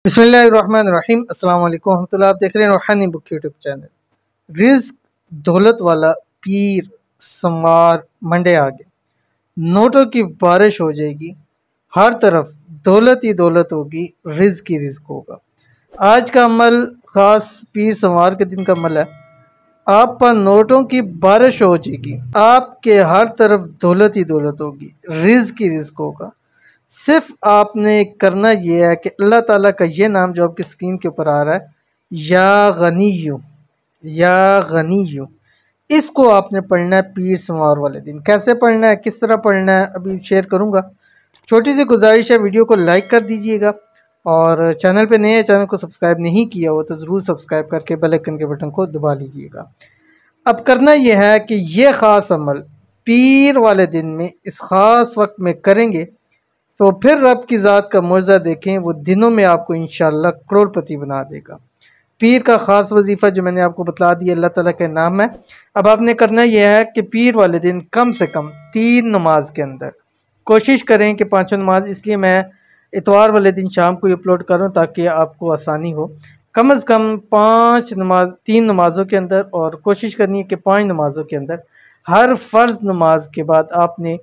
बिस्मिल्लाहिर्रहमानिर्रहीम। अस्सलाम वालेकुम रहमतुल्लाह। आप देख रहे हैं रूहानी बुक यूट्यूब चैनल। रिज्क दौलत वाला पीर संवार मंडे आ गए, नोटों की बारिश हो जाएगी, हर तरफ दौलत ही दौलत होगी, रिज्क ही रिज्क होगा। आज का अमल खास पीर संवार के दिन का अमल है। आप पर नोटों की बारिश हो जाएगी, आपके हर तरफ दौलत ही दौलत होगी, रिज्क ही रिज्क होगा। सिर्फ आपने करना ये है कि अल्लाह ताला का ये नाम जो आपकी स्क्रीन के ऊपर आ रहा है, या गनीयु, या गनीयु, इसको आपने पढ़ना है पीर संवार वाले दिन। कैसे पढ़ना है, किस तरह पढ़ना है, अभी शेयर करूँगा। छोटी सी गुजारिश है, वीडियो को लाइक कर दीजिएगा और चैनल पे नए हैं, चैनल को सब्सक्राइब नहीं किया हो तो ज़रूर सब्सक्राइब करके बेल आइकन के बटन को दबा लीजिएगा। अब करना यह है कि ये ख़ास अमल पीर वाले दिन में इस ख़ास वक्त में करेंगे तो फिर रब की ज़ात का मुआज़ा देखें, वो दिनों में आपको इंशाअल्लाह करोड़पति बना देगा। पीर का ख़ास वजीफ़ा जो मैंने आपको बतला दिया, अल्लाह ताला का नाम है। अब आपने करना यह है कि पीर वाले दिन कम से कम 3 नमाज के अंदर कोशिश करें कि 5 नमाज, इसलिए मैं इतवार वाले दिन शाम को अपलोड कर रहा हूँ ताकि आपको आसानी हो। कम से कम 5 नमाज 3 नमाज़ों के अंदर, और कोशिश करनी है कि 5 नमाज़ों के अंदर हर फ़र्ज़ नमाज के बाद आपने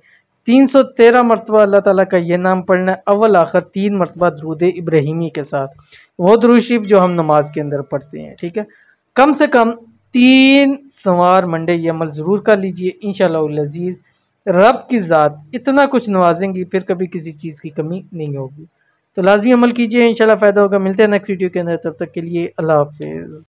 313 मरतबा अल्लाह ताला का ये नाम पढ़ना है, अव्वल आखिर 3 मरतबा दरूद इब्राहिमी के साथ, वो दुरूद शरीफ जो हम नमाज के अंदर पढ़ते हैं। ठीक है, कम से कम 3 संवार मंडे ये अमल ज़रूर कर लीजिए। इंशाअल्लाह अज़ीज़ रब की ज़ात इतना कुछ नवाजेंगी, फिर कभी किसी चीज़ की कमी नहीं होगी। तो लाजमी अमल कीजिए, इंशाअल्लाह फ़ायदा होगा। मिलते हैं नेक्स्ट वीडियो के अंदर, तब तक के लिए अल्लाह हाफ़िज़।